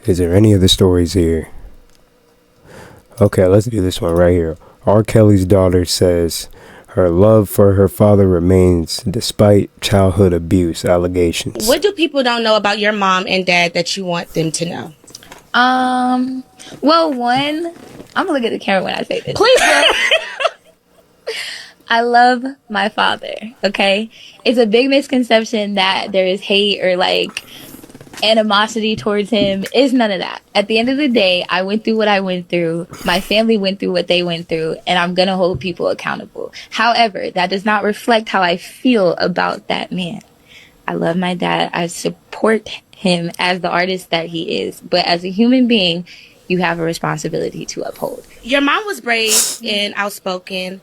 Is there any other stories here? Okay, let's do this one right here. R. Kelly's daughter says her love for her father remains despite childhood abuse allegations. What do people don't know about your mom and dad that you want them to know? Well, one, I'm gonna look at the camera when I say this. Please, girl. I love my father, okay? It's a big misconception that there is hate or like animosity towards him. It's none of that. At the end of the day, I went through what I went through. My family went through what they went through, and I'm gonna hold people accountable. However, that does not reflect how I feel about that man. I love my dad. I support him as the artist that he is. But as a human being, you have a responsibility to uphold. Your mom was brave and outspoken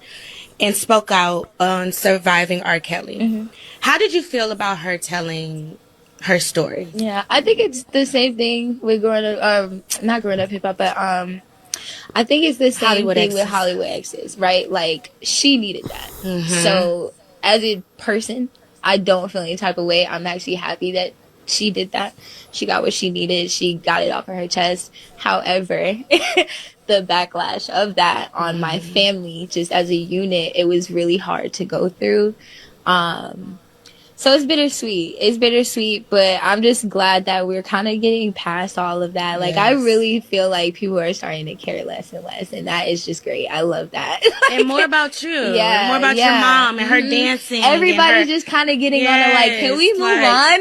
and spoke out on surviving R. Kelly. Mm-hmm. How did you feel about her telling her story? Yeah, I think it's the same thing with growing up, not growing up hip hop, but I think it's the same Hollywood thing exes. with Hollywood exes, right? Like, she needed that. Mm-hmm. So, as a person, I don't feel any type of way. I'm actually happy that she did that. She got what she needed. She got it off of her chest. However, the backlash of that on my family, just as a unit, it was really hard to go through. So it's bittersweet. It's bittersweet, but I'm just glad that we're kind of getting past all of that. Like, I really feel like people are starting to care less and less, and that is just great. I love that. And more about you. Yeah, And more about your mom and her dancing. Everybody's just kind of getting on to like, can we move on?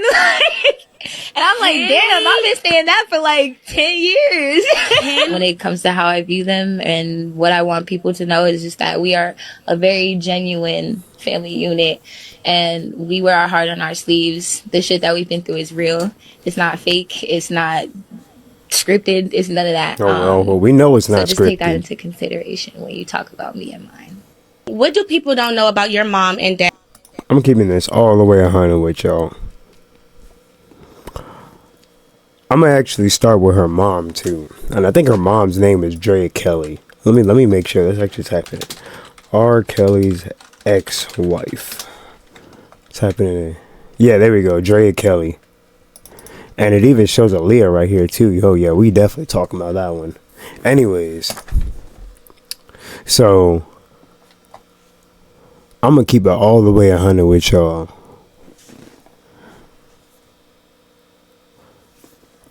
And I'm like, damn, I've been saying that for like 10 years. When it comes to how I view them and what I want people to know is just that we are a very genuine family unit, and we wear our heart on our sleeves. The shit that we've been through is real. It's not fake. It's not scripted. It's none of that. Well, we know it's so not just scripted. take that into consideration when you talk about me and mine. What do people don't know about your mom and dad? I'm keeping this all the way 100 with y'all. I'm gonna actually start with her mom too, and I think her mom's name is Drea Kelly. Let me make sure. Let's actually type it. R. Kelly's ex-wife. Type it in. Yeah, there we go. Drea Kelly. And it even shows Aaliyah right here too. Yo, yeah, we definitely talking about that one. Anyways, so I'm gonna keep it all the way 100 with y'all.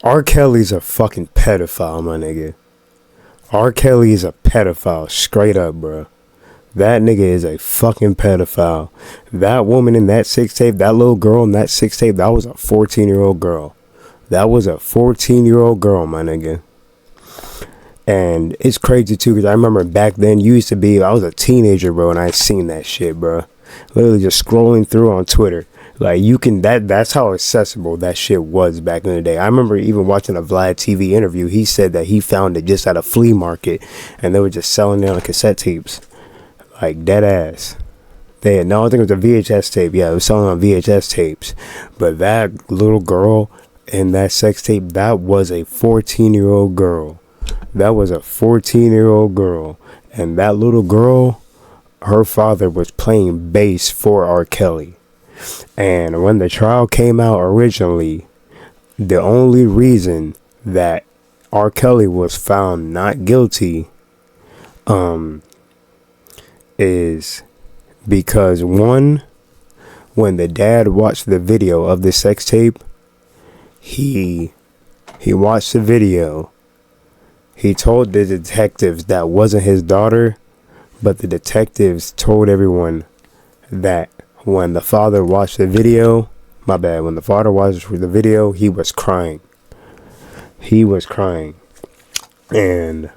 R. Kelly's a fucking pedophile, my nigga. R. Kelly is a pedophile, straight up, bro. That nigga is a fucking pedophile. That woman in that sex tape, that little girl in that sex tape, that was a 14-year-old girl. That was a 14-year-old girl, my nigga. And it's crazy, too, because I remember back then, I was a teenager, bro, and I seen that shit, bro. Literally just scrolling through on Twitter. Like, that's how accessible that shit was back in the day. I remember even watching a Vlad TV interview. He said that he found it just at a flea market, and they were just selling it on cassette tapes. Like, dead ass. I think it was a VHS tape. Yeah, it was selling on VHS tapes. But that little girl in that sex tape, that was a 14-year-old girl. That was a 14-year-old girl. And that little girl, her father was playing bass for R. Kelly. And when the trial came out originally, the only reason that R. Kelly was found not guilty is because, one, when the dad watched the video of the sex tape, he watched the video. He told the detectives that wasn't his daughter, but the detectives told everyone that when the father watched the video, when the father watched the video, he was crying. He was crying. And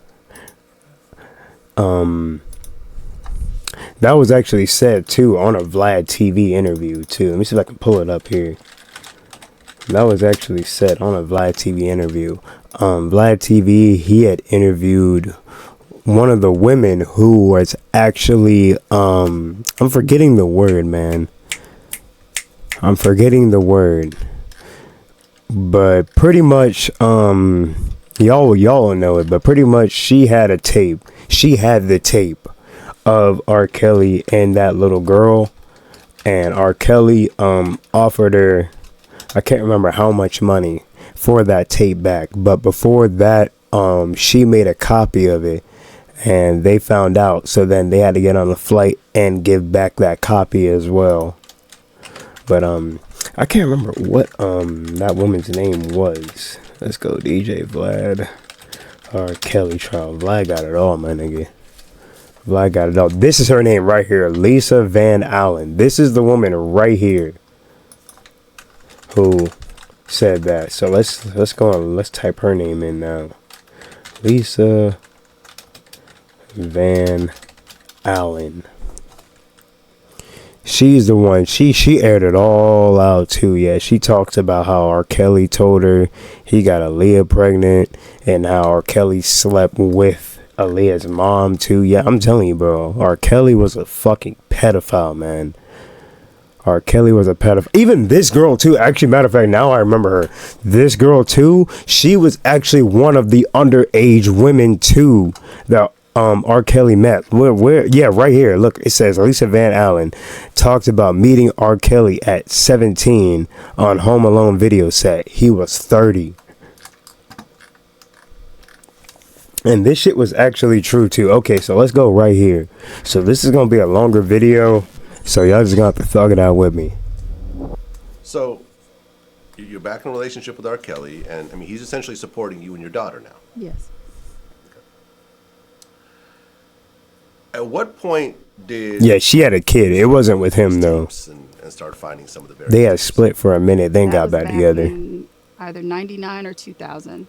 that was actually said too on a Vlad TV interview too. Let me see if I can pull it up here. That was actually said on a Vlad TV interview. Vlad TV, he had interviewed one of the women who was actually, I'm forgetting the word, man. But pretty much, y'all know it, but pretty much she had a tape. She had the tape of R. Kelly and that little girl. And R. Kelly, offered her, I can't remember how much money, for that tape back. But before that, she made a copy of it, and they found out. So then they had to get on a flight and give back that copy as well. But I can't remember what that woman's name was. Let's go, DJ Vlad. R. Kelly trial. Vlad got it all, my nigga. Vlad got it all. This is her name right here, Lisa Van Allen. This is the woman right here who said that. So let's go on. Let's type her name in now. Lisa Van Allen. She's the one. She aired it all out too. Yeah, she talks about how R. Kelly told her he got Aaliyah pregnant, and how R. Kelly slept with Aaliyah's mom too. Yeah, I'm telling you, bro. R. Kelly was a fucking pedophile, man. R. Kelly was a pedophile. Even this girl too. Actually, matter of fact, now I remember her. This girl too. She was actually one of the underage women too that R. Kelly met. Where? Yeah, right here. Look, it says Lisa Van Allen talked about meeting R. Kelly at 17 on Home Alone video set. He was 30. And this shit was actually true too. Okay, so let's go right here. So this is gonna be a longer video, so y'all just gonna have to thug it out with me. So you're back in a relationship with R. Kelly, and I mean he's essentially supporting you and your daughter now. Yes. At what point did Yeah, she had a kid. It wasn't with him though. and start finding some of the various They had tapes? split for a minute, then That got was back together. in either 99 or 2000.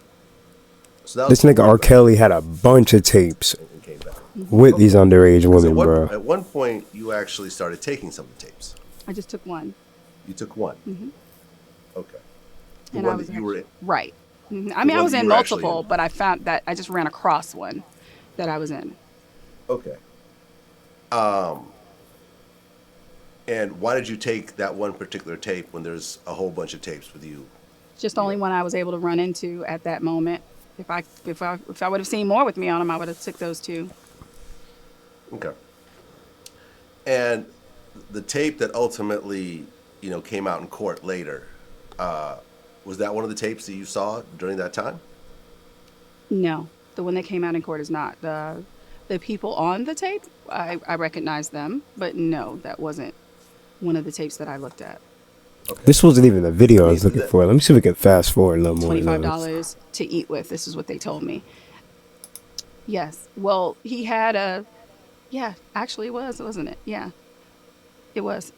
So that This was nigga R. Kelly had a bunch of tapes and came back. with these underage So women, bro. at one point you actually started taking some of the tapes. I just took one. You took one. Okay. The And one I was that you were in. right. I mean, I one was that in you were actually multiple, in. but I found that I just ran across one that I was in. Okay. And why did you take that one particular tape when there's a whole bunch of tapes with you? Just the only one I was able to run into at that moment. If I would have seen more with me on them, I would have took those two. Okay. And the tape that ultimately, came out in court later, was that one of the tapes that you saw during that time? No, the one that came out in court is not. The people on the tape, I recognize them, but no, that wasn't one of the tapes that I looked at. Okay. This wasn't even the video I was looking for. Let me see if we can fast forward a little more. $25 to eat with. This is what they told me. Yes. Well, he had yeah, actually it was, wasn't it? Yeah, it was.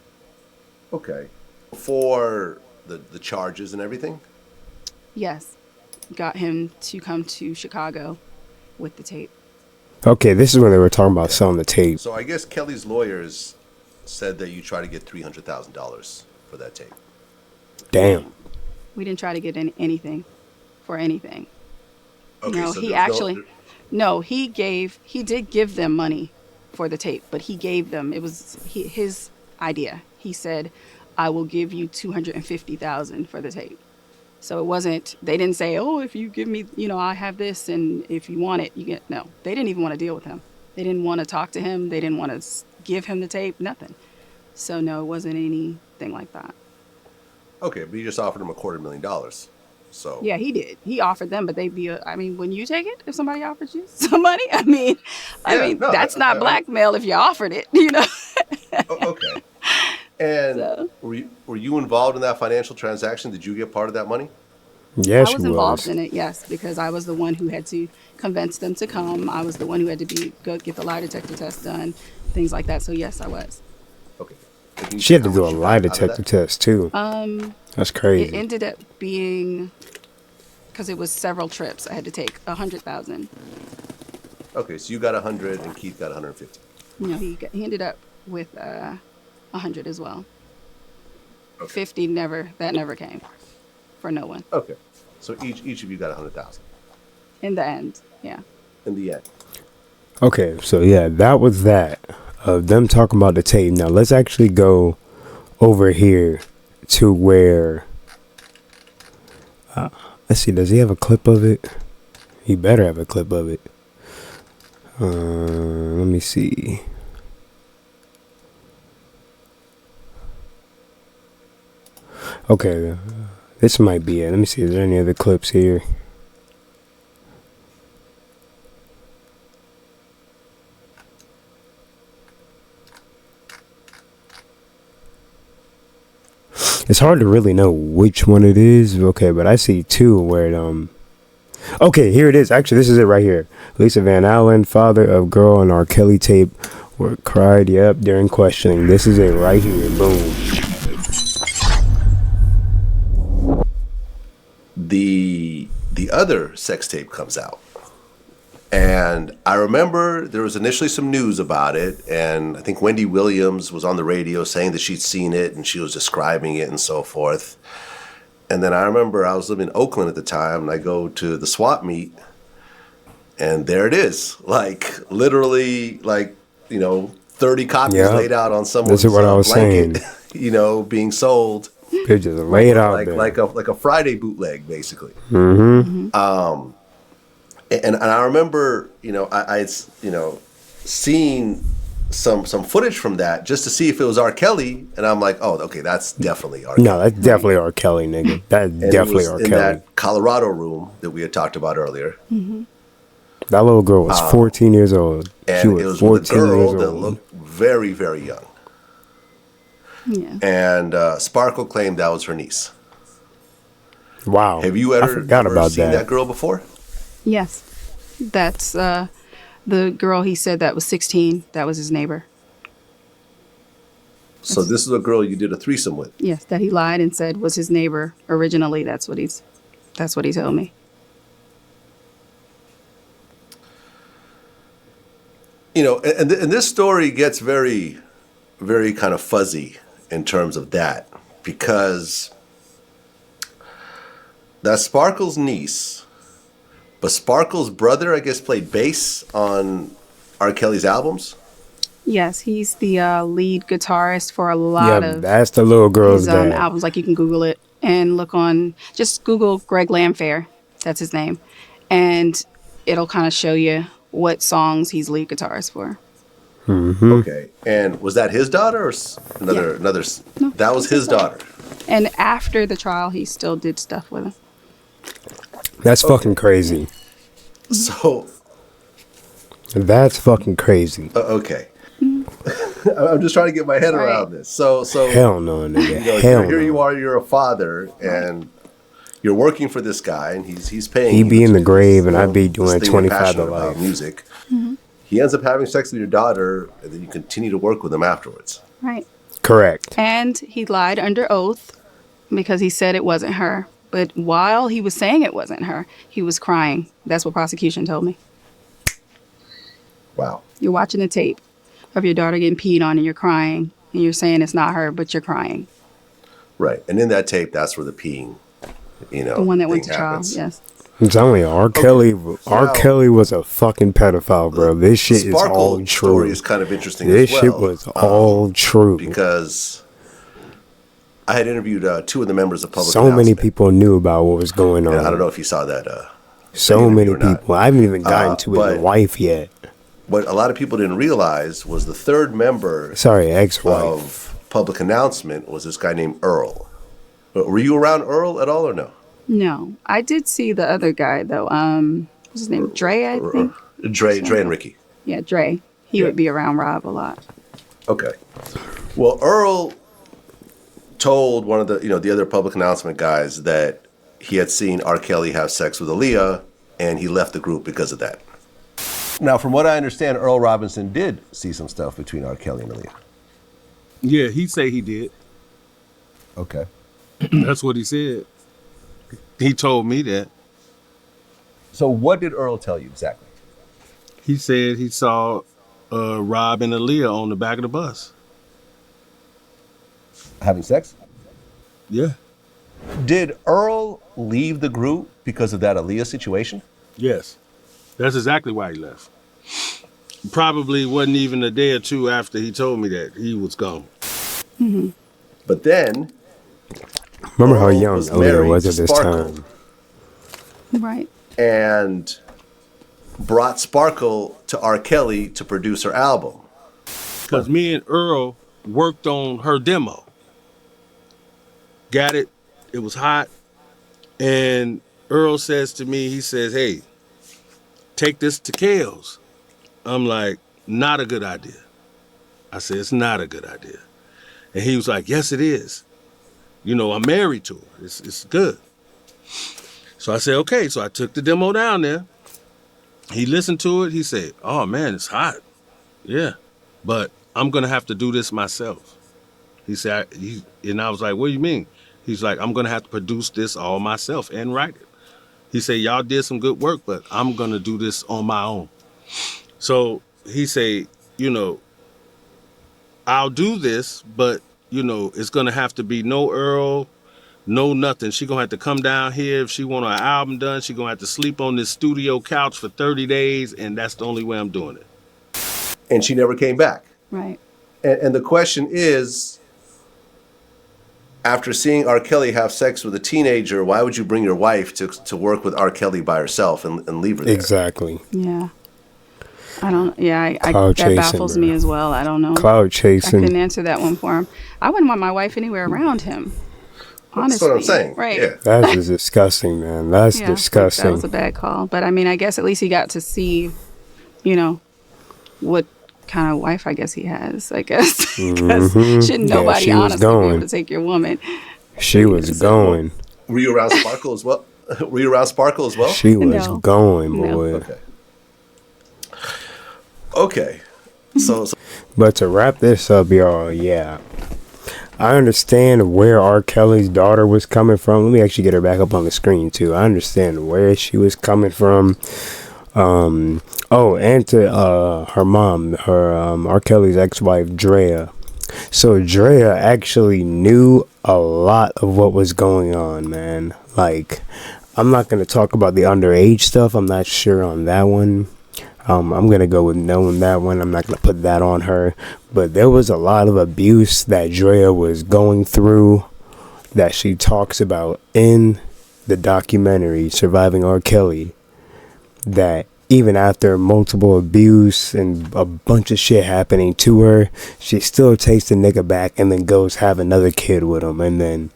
Okay. For the charges and everything? Yes. Got him to come to Chicago with the tape. Okay, this is when they were talking about selling the tape. So I guess Kelly's lawyers said that you tried to get $300,000 for that tape. Damn. We didn't try to get anything for anything. Okay, No, so he there was actually, no, he did give them money for the tape, but he gave them, it was his idea. He said, I will give you $250,000 for the tape. So it wasn't, they didn't say, oh, if you give me, I have this, and if you want it, you get, no. They didn't even want to deal with him. They didn't want to talk to him. They didn't want to give him the tape, nothing. So no, it wasn't anything like that. Okay, but you just offered him $250,000. So Yeah, he did. He offered them, but they'd be, I mean, wouldn't you take it if somebody offered you some money? I mean, Yeah, no, that's not blackmail if you offered it, Okay. And So- were you involved in that financial transaction? Did you get part of that money? Yeah, I she was involved was. in it, yes, because I was the one who had to convince them to come. I was the one who had to go get the lie detector test done, things like that. So yes, I was. Okay. And can you She had say to how do a much you lie got out of detector that? test too. That's It crazy. ended up being, because it was several trips I had to take, 100,000. Okay, so you got 100 and Keith got 150. He ended up with 100 as well. Okay. 50 never came for no one Okay. So each of you got 100,000 in the end. Yeah. in the end. Okay, so yeah, that was that of them talking about the tape. Now let's actually go over here to where. Let's see. Does he have a clip of it? He better have a clip of it. Let me see. Okay, This might be it. Let me see. Is there any other clips here? It's hard to really know which one it is. Okay, but I see two where it, okay, here it is. Actually, this is it right here. Lisa Van Allen, father of girl on R. Kelly tape, were cried, yep, during questioning. This is it right here. Boom. The other sex tape comes out. And I remember there was initially some news about it, and I think Wendy Williams was on the radio saying that she'd seen it and she was describing it and so forth. And then I remember I was living in Oakland at the time, and I go to the swap meet, and there it is. Like, literally, like, 30 copies laid out on someone's This is what I was blanket, saying. being sold. They just lay it out like there. like a Friday bootleg, basically. Mm-hmm. And I remember, I had, seen some footage from that just to see if it was R. Kelly, and I'm like, oh, okay, that's definitely R. Kelly. No, that's definitely R. Kelly, nigga. That's And definitely it was R. in Kelly. that Colorado room that we had talked about earlier, That little girl was 14 years old. and She it was was with a 14 girl years that old. looked very, very young. Yeah. And Sparkle claimed that was her niece. Wow. Have you I ever, forgot about seen that. that girl before? Yes. That's the girl he said that was 16. That was his neighbor. So this is a girl you did a threesome with. Yes, that he lied and said was his neighbor originally. That's what he told me. And this story gets very, very kind of fuzzy in terms of that, because that's Sparkle's niece, but Sparkle's brother, I guess, played bass on R. Kelly's albums. Yes, he's the lead guitarist for a lot Yeah, of that's the little girl's his dad. albums. Like, you can Google it and just Google Greg Lamfair. That's his name. And it'll kind of show you what songs he's lead guitarist for. Mm-hmm. Okay, and was that his daughter or another? No, That was his daughter. And after the trial, he still did stuff with him. That's fucking crazy. So That's fucking crazy. okay, I'm just trying to get my head Right. around this. So Hell no, nigga. here Hell you no. are, you're a father, and you're working for this guy, and he's paying. He you be to in the do grave, this, and I be this doing thing you're 25 to passionate about, life. music. He ends up having sex with your daughter, and then you continue to work with him afterwards. Right. Correct. And he lied under oath because he said it wasn't her. But while he was saying it wasn't her, he was crying. That's what prosecution told me. Wow. You're watching the tape of your daughter getting peed on and you're crying. And you're saying it's not her, but you're crying. Right, and in that tape, that's where the peeing, The one that went to thing trial, happens. yes. I'm telling you, R. Kelly Now- Kelly was a fucking pedophile, bro. This shit is Sparkle all story true. is kind of interesting This as well. shit was all true. because I had interviewed two of the members of Public So many Announcement, people knew about what was going on. and I don't know if you saw that. So interview many or not. people. I haven't even gotten to but- his wife yet. What a lot of people didn't realize was the third member Sorry, ex-wife. of Public Announcement was this guy named Earl. Were you around Earl at all or no? No. I did see the other guy, though. What's his name? Dre, I think. Dre and Ricky. Yeah, Dre. He Yeah. would be around Rob a lot. Okay. Well, Earl told one of the other Public Announcement guys that he had seen R. Kelly have sex with Aaliyah, and he left the group because of that. Now, from what I understand, Earl Robinson did see some stuff between R. Kelly and Aaliyah. Yeah, he say he did. Okay. That's what he said. He told me that. So what did Earl tell you exactly? He said he saw Rob and Aaliyah on the back of the bus. Having sex? Yeah. Did Earl leave the group because of that Aaliyah situation? Yes. That's exactly why he left. Probably wasn't even a day or two after he told me that he was gone. But then Remember how Earl young was Aaliyah married was to at this Sparkle. time. Right. and brought Sparkle to R. Kelly to produce her album. Because me and Earl worked on her demo. Got it. It was hot. And Earl says to me, he says, hey, take this to Kales. I'm like, not a good idea. I said, it's not a good idea. And he was like, yes, it is. You know, I'm married to her. It's good. So I said, okay. So I took the demo down there. He listened to it. He said, oh, man, it's hot. Yeah. But I'm going to have to do this myself. He said, and I was like, what do you mean? He's like, I'm going to have to produce this all myself and write it. He said, y'all did some good work, but I'm going to do this on my own. So he said, you know, I'll do this, but, you know, it's going to have to be no Earl, no nothing. She going to have to come down here. If she want her album done, she going to have to sleep on this studio couch for 30 days, and that's the only way I'm doing it. And she never came back. Right. And the question is, after seeing R. Kelly have sex with a teenager, why would you bring your wife to work with R. Kelly by herself and leave her there? Exactly. Yeah. I Cloud that chasing, baffles bro. me as well. I don't know. Cloud I chasing. couldn't answer that one for him. I wouldn't want my wife anywhere around him. Honestly. That's what I'm saying. Right. Yeah. That's just disgusting, man. That's Yeah, disgusting. That was a bad call. But I mean, I guess at least he got to see, you know, what kind of wife I guess he has, I guess. Because shouldn't Yeah, nobody she was honestly be going. able to take your woman. She was going. Were you around Sparkle as well? Were you around Sparkle as well? She was No. going, No. boy. Okay. Okay. So But to wrap this up, y'all, yeah. I understand where R. Kelly's daughter was coming from. Let me actually get her back up on the screen, too. I understand where she was coming from. And to her mom, R. Kelly's ex-wife, Drea. So Drea actually knew a lot of what was going on, man. Like, I'm not going to talk about the underage stuff. I'm not sure on that one. I'm going to go with knowing that one. I'm not going to put that on her. But there was a lot of abuse that Drea was going through that she talks about in the documentary Surviving R. Kelly. That even after multiple abuse and a bunch of shit happening to her, she still takes the nigga back and then goes have another kid with him and then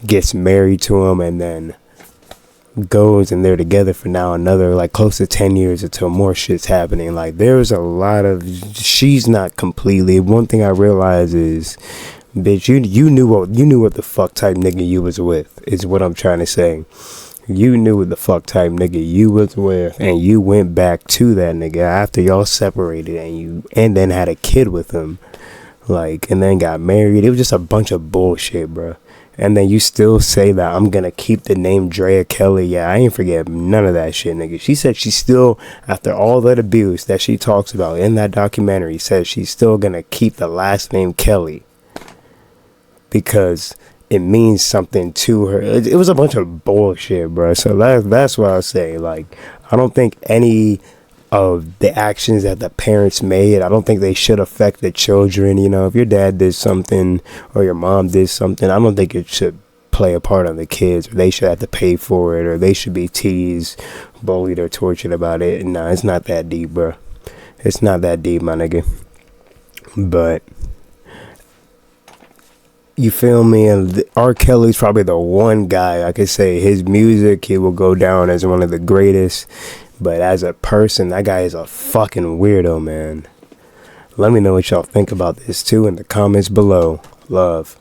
gets married to him and then goes and they're together for now another like close to 10 years until more shit's happening. Like there's a lot of, she's not completely, one thing I realize is, bitch, you knew what the fuck type nigga you was with is what I'm trying to say. You knew what the fuck type nigga you was with and you went back to that nigga after y'all separated and then had a kid with him, like, and then got married. It was just a bunch of bullshit, bro. And then you still say that I'm gonna keep the name Drea Kelly. Yeah, I ain't forget none of that shit, nigga. She said she's still, after all that abuse that she talks about in that documentary, says she's still gonna keep the last name Kelly because it means something to her. It was a bunch of bullshit, bro. So that's why I say, like, I don't think any of the actions that the parents made, I don't think they should affect the children. You know, if your dad did something or your mom did something, I don't think it should play a part on the kids, or they should have to pay for it, or they should be teased, bullied, or tortured about it. Nah, it's not that deep, bro. It's not that deep, my nigga. But you feel me? And R. Kelly's probably the one guy I could say his music, he will go down as one of the greatest. But as a person, that guy is a fucking weirdo, man. Let me know what y'all think about this too in the comments below. Love.